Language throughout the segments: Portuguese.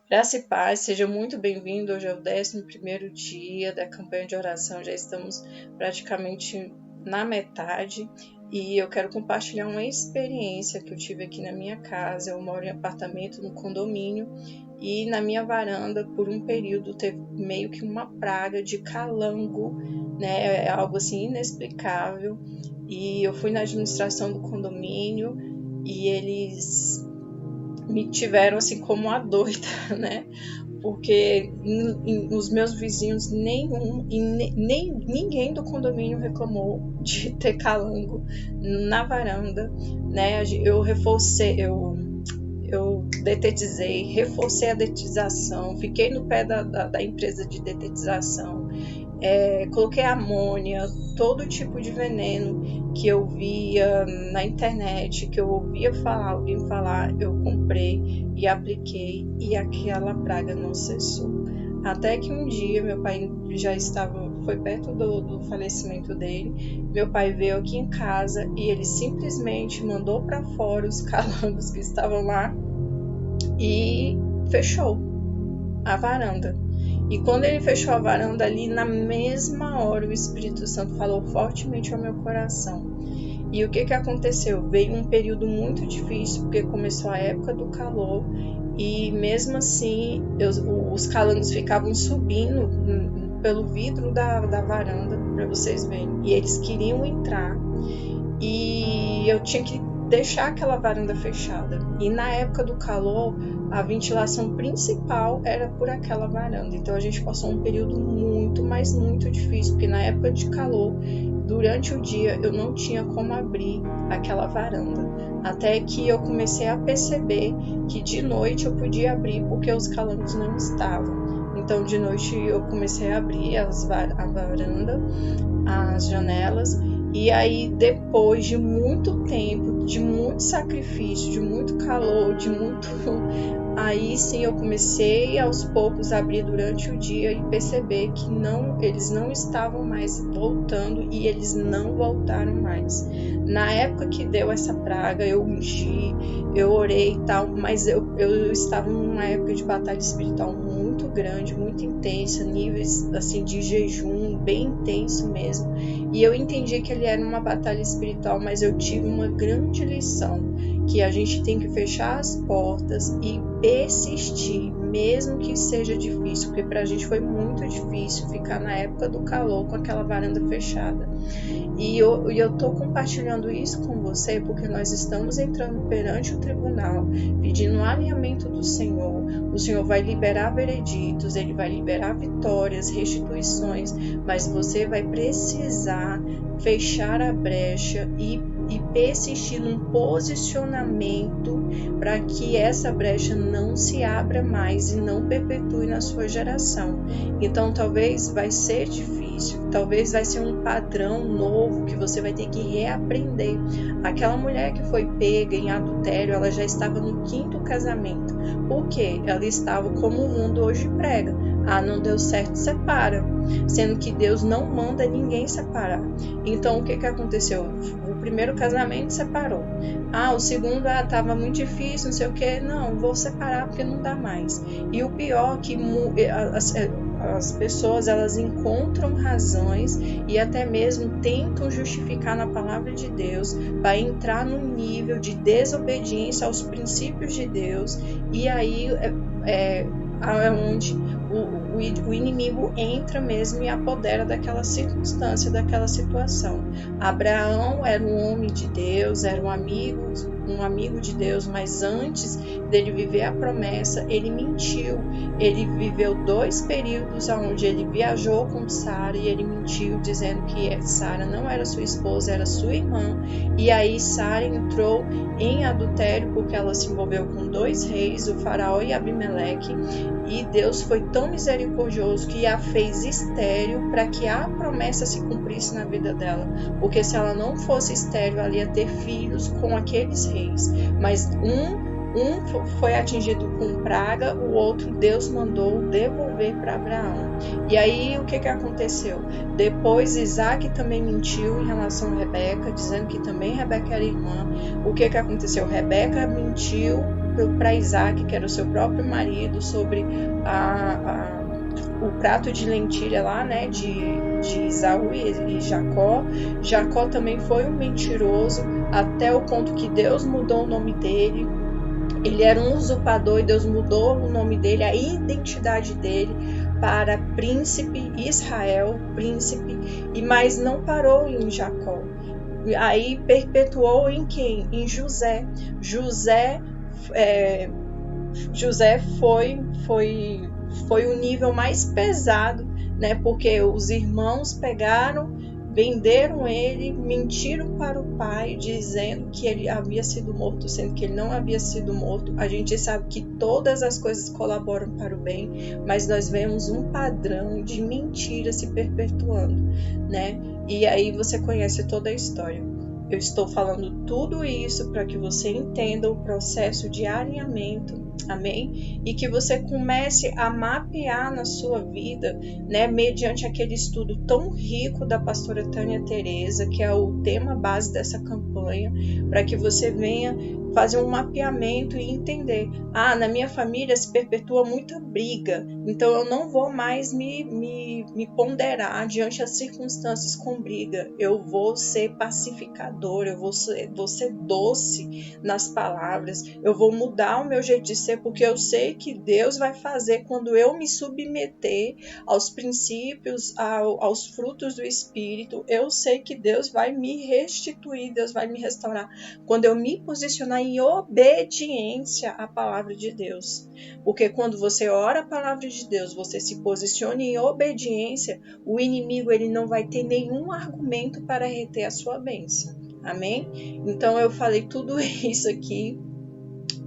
Graça e paz, seja muito bem-vindo. Hoje é o 11º dia da campanha de oração, já estamos praticamente na metade e eu quero compartilhar uma experiência que eu tive aqui na minha casa. Eu moro em apartamento no condomínio e na minha varanda, por um período, teve meio que uma praga de calango, né? É algo assim inexplicável. E eu fui na administração do condomínio e eles me tiveram assim como a doida, né? Porque os meus vizinhos ninguém do condomínio reclamou de ter calango na varanda, né? Eu reforcei a detetização, fiquei no pé da empresa de detetização, coloquei amônia, todo tipo de veneno que eu via na internet, que eu ouvia alguém falar, eu comprei e apliquei e aquela praga não cessou. Até que um dia meu pai foi perto do falecimento dele, meu pai veio aqui em casa e ele simplesmente mandou para fora os calangos que estavam lá e fechou a varanda. E quando ele fechou a varanda ali, na mesma hora o Espírito Santo falou fortemente ao meu coração. E o que aconteceu? Veio um período muito difícil, porque começou a época do calor e mesmo assim os calangos ficavam subindo pelo vidro da varanda, para vocês verem. E eles queriam entrar e eu tinha que deixar aquela varanda fechada. E na época do calor, a ventilação principal era por aquela varanda. Então a gente passou um período muito, mas muito difícil, porque na época de calor, durante o dia, eu não tinha como abrir aquela varanda. Até que eu comecei a perceber que de noite eu podia abrir, porque os calangos não estavam. Então de noite eu comecei a abrir a varanda, as janelas. E aí, depois de muito tempo, de muito sacrifício, de muito calor, aí sim eu comecei aos poucos a abrir durante o dia e perceber que eles não estavam mais voltando e eles não voltaram mais. Na época que deu essa praga, eu ungi, eu orei e tal, mas eu estava numa época de batalha espiritual muito grande, muito intensa, níveis assim de jejum bem intenso mesmo. E eu entendi que ele era uma batalha espiritual, mas eu tive uma grande lição, que a gente tem que fechar as portas e persistir, mesmo que seja difícil, porque pra gente foi muito difícil ficar na época do calor com aquela varanda fechada. E eu tô compartilhando isso com você porque nós estamos entrando perante o tribunal, pedindo o alinhamento do Senhor. O Senhor vai liberar vereditos, Ele vai liberar vitórias, restituições, mas você vai precisar fechar a brecha e persistir num posicionamento para que essa brecha não se abra mais e não perpetue na sua geração. Então talvez vai ser difícil, talvez vai ser um padrão novo que você vai ter que reaprender. Aquela mulher que foi pega em adultério, ela já estava no 5º casamento. Por quê? Ela estava como o mundo hoje prega. Não deu certo, separa. Sendo que Deus não manda ninguém separar. Então o que aconteceu? O primeiro casamento separou. O segundo estava muito difícil, não sei o que. Não, vou separar porque não dá mais. E o pior é que as pessoas elas encontram razões e até mesmo tentam justificar na palavra de Deus para entrar num nível de desobediência aos princípios de Deus. E aí é onde o inimigo entra mesmo e apodera daquela circunstância, daquela situação. Abraão era um homem de Deus, era um amigo de Deus, mas antes dele viver a promessa, ele mentiu. Ele viveu 2 períodos onde ele viajou com Sara e ele mentiu, dizendo que Sara não era sua esposa, era sua irmã. E aí Sara entrou em adultério porque ela se envolveu com 2 reis, o faraó e Abimeleque, e Deus foi tão misericordioso que a fez estéril para que a promessa se cumprisse na vida dela, porque se ela não fosse estéril, ela ia ter filhos com aqueles reis, mas um foi atingido com praga, o outro Deus mandou devolver para Abraão. E aí o que aconteceu? Depois Isaac também mentiu em relação a Rebeca, dizendo que também Rebeca era irmã. O que aconteceu? Rebeca mentiu para Isaac, que era o seu próprio marido, sobre o prato de lentilha lá, né, de Esaú e Jacó. Jacó também foi um mentiroso, até o ponto que Deus mudou o nome dele. Ele era um usurpador e Deus mudou o nome dele, a identidade dele, para príncipe Israel, príncipe, mas não parou em Jacó. Aí perpetuou em quem? Em José. José foi o nível mais pesado, né? Porque os irmãos pegaram, venderam ele, mentiram para o pai, dizendo que ele havia sido morto, sendo que ele não havia sido morto. A gente sabe que todas as coisas colaboram para o bem, mas nós vemos um padrão de mentira se perpetuando, né? E aí você conhece toda a história. Eu estou falando tudo isso para que você entenda o processo de alinhamento, amém? E que você comece a mapear na sua vida, né, mediante aquele estudo tão rico da pastora Tânia Teresa, que é o tema base dessa campanha, para que você venha fazer um mapeamento e entender, na minha família se perpetua muita briga, então eu não vou mais me ponderar diante das circunstâncias com briga, eu vou ser pacificador, eu vou ser doce nas palavras, eu vou mudar o meu jeito de ser, porque eu sei que Deus vai fazer quando eu me submeter aos princípios, aos frutos do Espírito. Eu sei que Deus vai me restituir, Deus vai me restaurar quando eu me posicionar em obediência à palavra de Deus. Porque quando você ora a palavra de Deus, você se posiciona em obediência, o inimigo ele não vai ter nenhum argumento para reter a sua bênção. Amém? Então eu falei tudo isso aqui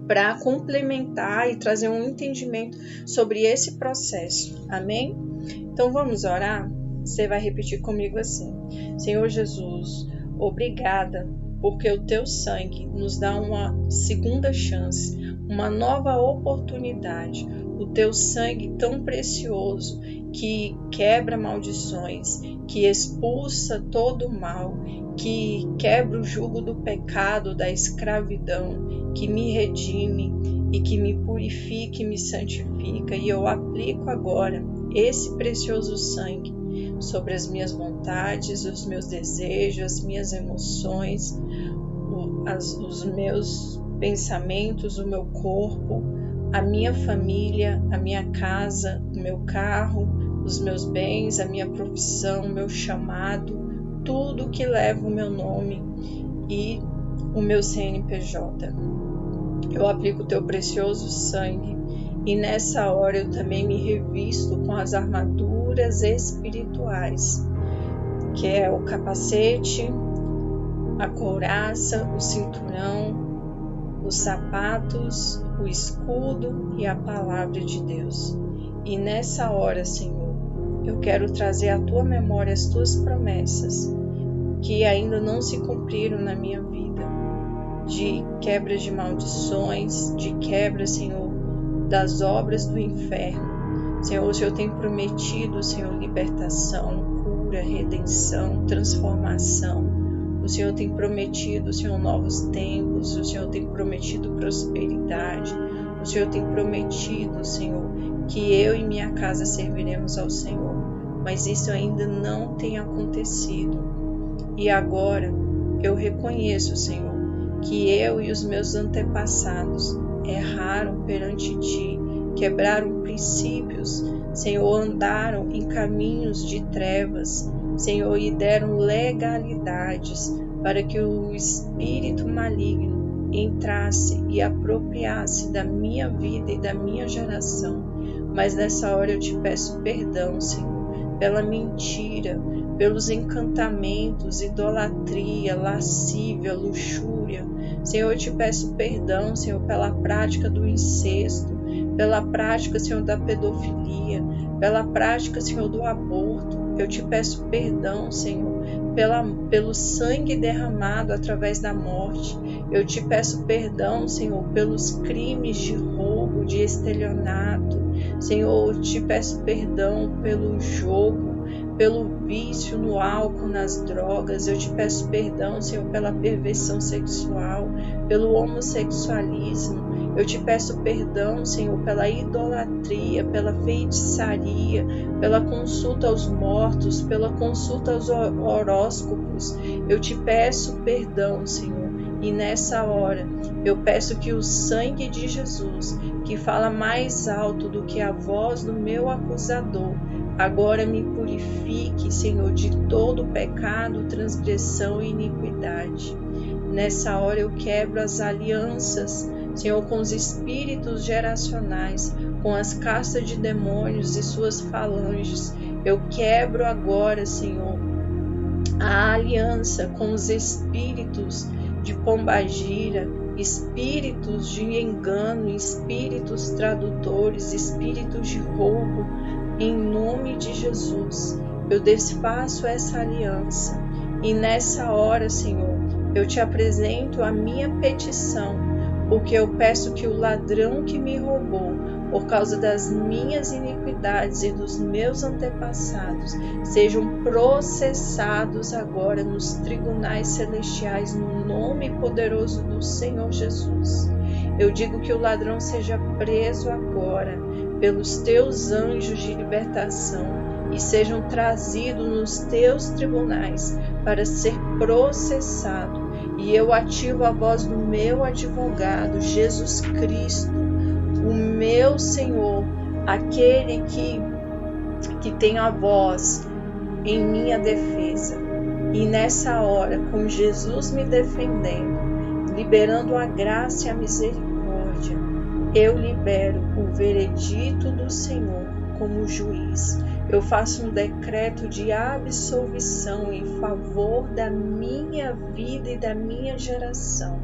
para complementar e trazer um entendimento sobre esse processo. Amém? Então vamos orar? Você vai repetir comigo assim: Senhor Jesus, obrigada, porque o teu sangue nos dá uma segunda chance, uma nova oportunidade. O teu sangue tão precioso que quebra maldições, que expulsa todo o mal, que quebra o jugo do pecado, da escravidão, que me redime e que me purifica e me santifica. E eu aplico agora esse precioso sangue sobre as minhas vontades, os meus desejos, as minhas emoções, os meus pensamentos, o meu corpo, a minha família, a minha casa, o meu carro, os meus bens, a minha profissão, o meu chamado, tudo que leva o meu nome e o meu CNPJ. Eu aplico o teu precioso sangue e nessa hora eu também me revisto com as armaduras espirituais, que é o capacete, a couraça, o cinturão, os sapatos, o escudo e a palavra de Deus. E nessa hora, Senhor, eu quero trazer à tua memória as tuas promessas que ainda não se cumpriram na minha vida, de quebra de maldições, de quebra, Senhor, das obras do inferno. Senhor, o Senhor tem prometido, Senhor, libertação, cura, redenção, transformação. O Senhor tem prometido, Senhor, novos tempos. O Senhor tem prometido prosperidade. O Senhor tem prometido, Senhor, que eu e minha casa serviremos ao Senhor. Mas isso ainda não tem acontecido. E agora eu reconheço, Senhor, que eu e os meus antepassados erraram perante Ti, quebraram princípios, Senhor, andaram em caminhos de trevas, Senhor, e deram legalidades para que o espírito maligno entrasse e apropriasse da minha vida e da minha geração. Mas nessa hora eu te peço perdão, Senhor, pela mentira, pelos encantamentos, idolatria, lascívia, luxúria. Senhor, eu te peço perdão, Senhor, pela prática do incesto, pela prática, Senhor, da pedofilia, pela prática, Senhor, do aborto. Eu te peço perdão, Senhor, pelo sangue derramado através da morte. Eu te peço perdão, Senhor, pelos crimes de roubo, de estelionato. Senhor, eu te peço perdão pelo jogo, pelo vício no álcool, nas drogas. Eu te peço perdão, Senhor, pela perversão sexual, pelo homossexualismo. Eu te peço perdão, Senhor, pela idolatria, pela feitiçaria, pela consulta aos mortos, pela consulta aos horóscopos. Eu te peço perdão, Senhor. E nessa hora, eu peço que o sangue de Jesus, que fala mais alto do que a voz do meu acusador, agora me purifique, Senhor, de todo pecado, transgressão e iniquidade. Nessa hora eu quebro as alianças, Senhor, com os espíritos geracionais, com as castas de demônios e suas falanges. Eu quebro agora, Senhor, a aliança com os espíritos de pombagira, espíritos de engano, espíritos tradutores, espíritos de roubo. Em nome de Jesus, eu desfaço essa aliança. E nessa hora, Senhor, eu te apresento a minha petição, porque eu peço que o ladrão que me roubou, por causa das minhas iniquidades e dos meus antepassados, sejam processados agora nos tribunais celestiais, no nome poderoso do Senhor Jesus. Eu digo que o ladrão seja preso agora pelos teus anjos de libertação e sejam trazidos nos teus tribunais para ser processado. E eu ativo a voz do meu advogado, Jesus Cristo, o meu Senhor, aquele que tem a voz em minha defesa. E nessa hora, com Jesus me defendendo, liberando a graça e a misericórdia, eu libero o veredito do Senhor como juiz. Eu faço um decreto de absolvição em favor da minha vida e da minha geração.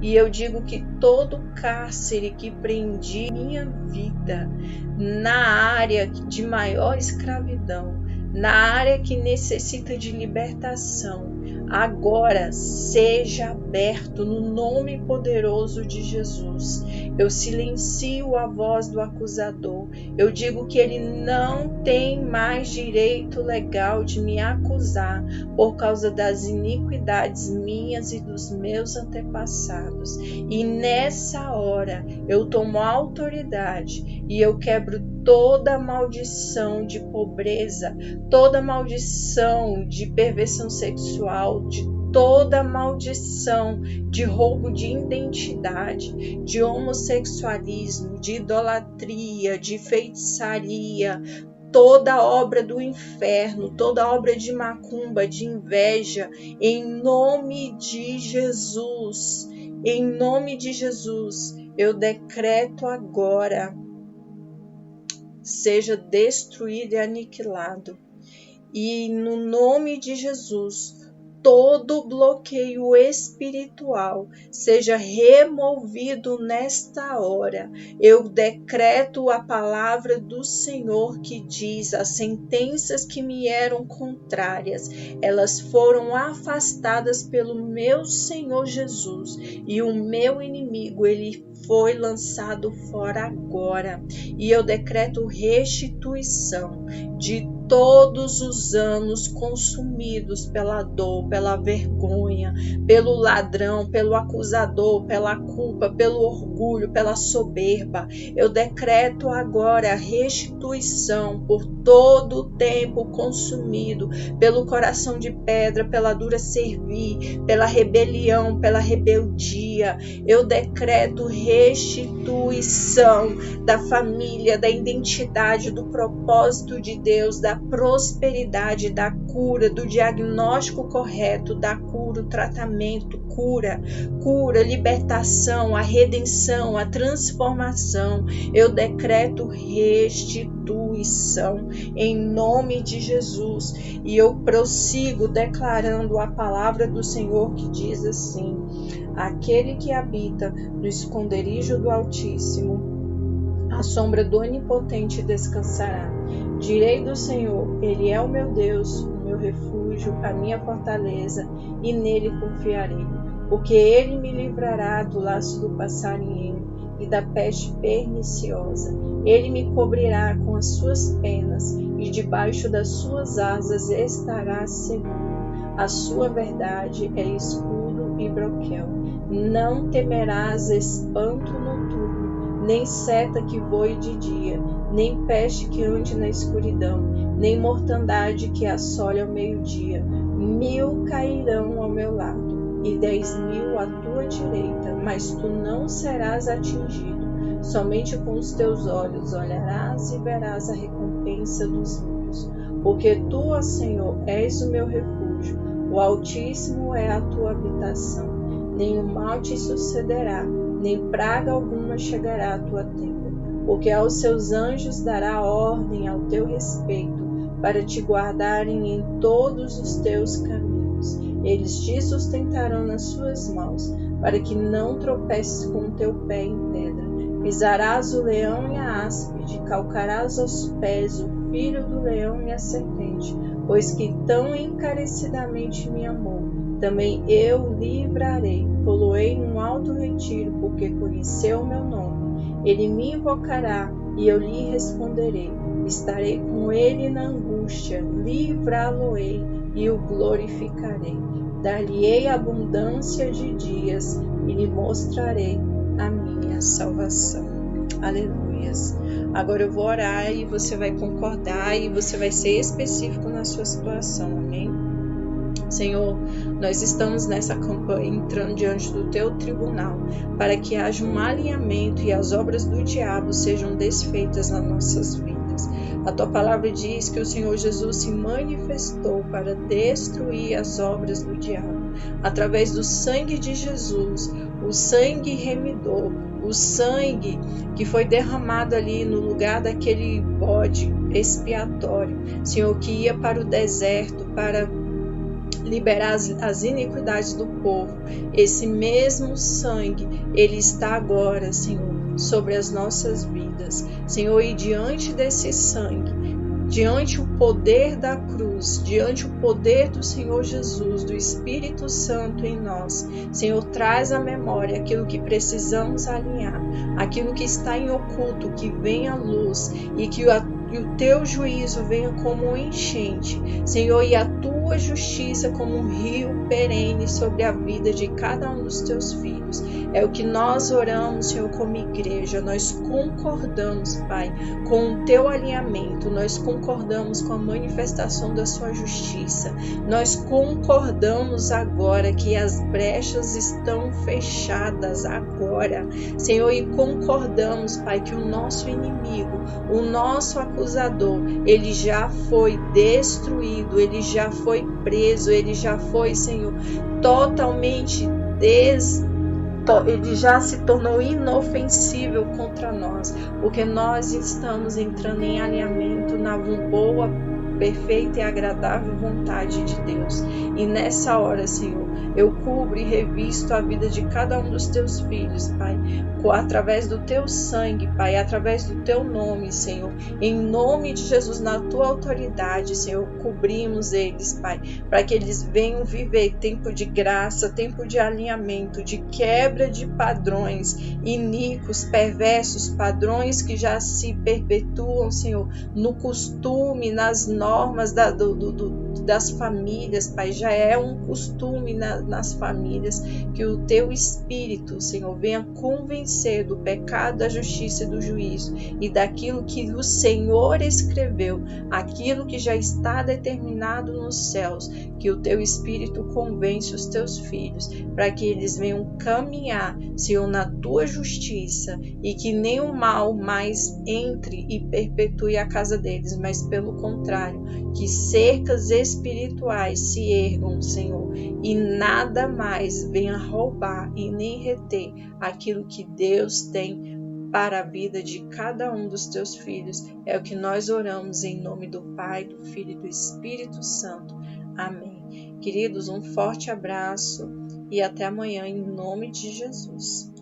E eu digo que todo cárcere que prendia minha vida na área de maior escravidão, na área que necessita de libertação, agora seja aberto no nome poderoso de Jesus. Eu silencio a voz do acusador. Eu digo que ele não tem mais direito legal de me acusar por causa das iniquidades minhas e dos meus antepassados. E nessa hora eu tomo autoridade e eu quebro toda maldição de pobreza, toda maldição de perversão sexual, de toda maldição de roubo de identidade, de homossexualismo, de idolatria, de feitiçaria, toda obra do inferno, toda obra de macumba, de inveja, em nome de Jesus. Em nome de Jesus, eu decreto agora, seja destruído e aniquilado. E no nome de Jesus, todo bloqueio espiritual seja removido nesta hora. Eu decreto a palavra do Senhor que diz: as sentenças que me eram contrárias, elas foram afastadas pelo meu Senhor Jesus, e o meu inimigo, ele foi lançado fora agora. E eu decreto restituição de todos os anos consumidos pela dor, pela vergonha, pelo ladrão, pelo acusador, pela culpa, pelo orgulho, pela soberba. Eu decreto agora a restituição por todo o tempo consumido pelo coração de pedra, pela dura servir, pela rebelião, pela rebeldia. Eu decreto restituição da família, da identidade, do propósito de Deus, da prosperidade, da cura, do diagnóstico correto, da cura, o tratamento, cura, libertação, a redenção, a transformação. Eu decreto restituição em nome de Jesus. E eu prossigo declarando a palavra do Senhor que diz assim: aquele que habita no esconderijo do Altíssimo, à sombra do Onipotente descansará. Direi do Senhor: Ele é o meu Deus, o meu refúgio, a minha fortaleza, e nele confiarei. Porque ele me livrará do laço do passarinheiro e da peste perniciosa. Ele me cobrirá com as suas penas, e debaixo das suas asas estará seguro. A sua verdade é escudo e broquel. Não temerás espanto noturno, nem seta que voe de dia, nem peste que ande na escuridão, nem mortandade que assole ao meio-dia. 1000 cairão ao meu lado, e 10.000 à tua direita, mas tu não serás atingido. Somente com os teus olhos olharás e verás a recompensa dos ímpios. Porque tu, ó Senhor, és o meu refúgio, o Altíssimo é a tua habitação. Nenhum mal te sucederá, nem praga alguma chegará à tua tenda. Porque aos seus anjos dará ordem ao teu respeito, para te guardarem em todos os teus caminhos. Eles te sustentarão nas suas mãos, para que não tropeces com o teu pé em pedra. Pisarás o leão e a áspide, calcarás aos pés o filho do leão e a serpente, pois que tão encarecidamente me amou. Também eu o livrarei, pô-lo-ei num alto retiro, porque conheceu o meu nome. Ele me invocará, e eu lhe responderei. Estarei com ele na angústia, livrá-lo-ei e o glorificarei. Dar-lhe-ei abundância de dias, e lhe mostrarei a minha salvação. Aleluias. Agora eu vou orar e você vai concordar e você vai ser específico na sua situação, amém? Senhor, nós estamos nessa campanha entrando diante do teu tribunal para que haja um alinhamento e as obras do diabo sejam desfeitas nas nossas vidas. A tua palavra diz que o Senhor Jesus se manifestou para destruir as obras do diabo. Através do sangue de Jesus, o sangue remidor, o sangue que foi derramado ali no lugar daquele bode expiatório, Senhor, que ia para o deserto para liberar as iniquidades do povo. Esse mesmo sangue, ele está agora, Senhor, sobre as nossas vidas. Senhor, e diante desse sangue, diante o poder da cruz, diante o poder do Senhor Jesus, do Espírito Santo em nós, Senhor, traz à memória aquilo que precisamos alinhar, aquilo que está em oculto, que venha à luz e que o teu juízo venha como um enchente, Senhor, e a tua justiça como um rio perene sobre a vida de cada um dos teus filhos. É o que nós oramos, Senhor, como igreja. Nós concordamos, Pai, com o teu alinhamento, nós concordamos com a manifestação da sua justiça. Nós concordamos agora que as brechas estão fechadas agora, Senhor, e concordamos, Pai, que o nosso inimigo, o nosso acusador, ele já foi destruído, ele já foi preso, ele já foi, Senhor, totalmente ele já se tornou inofensível contra nós, porque nós estamos entrando em alinhamento na boa, perfeita e agradável vontade de Deus. E nessa hora, Senhor, eu cubro e revisto a vida de cada um dos teus filhos, Pai, através do teu sangue, Pai, através do teu nome, Senhor. Em nome de Jesus, na tua autoridade, Senhor, cobrimos eles, Pai, para que eles venham viver tempo de graça, tempo de alinhamento, de quebra de padrões iníquos, perversos, padrões que já se perpetuam, Senhor, no costume, nas normas das famílias, Pai. Já é um costume nas famílias que o teu Espírito, Senhor, venha convencer do pecado, da justiça e do juízo e daquilo que o Senhor escreveu, aquilo que já está determinado nos céus, que o teu Espírito convence os teus filhos para que eles venham caminhar, Senhor, na tua justiça e que nenhum mal mais entre e perpetue a casa deles, mas pelo contrário, que cercas espirituais se ergam, Senhor, e nada mais venha roubar e nem reter aquilo que Deus tem para a vida de cada um dos teus filhos. É o que nós oramos em nome do Pai, do Filho e do Espírito Santo. Amém. Queridos, um forte abraço e até amanhã em nome de Jesus.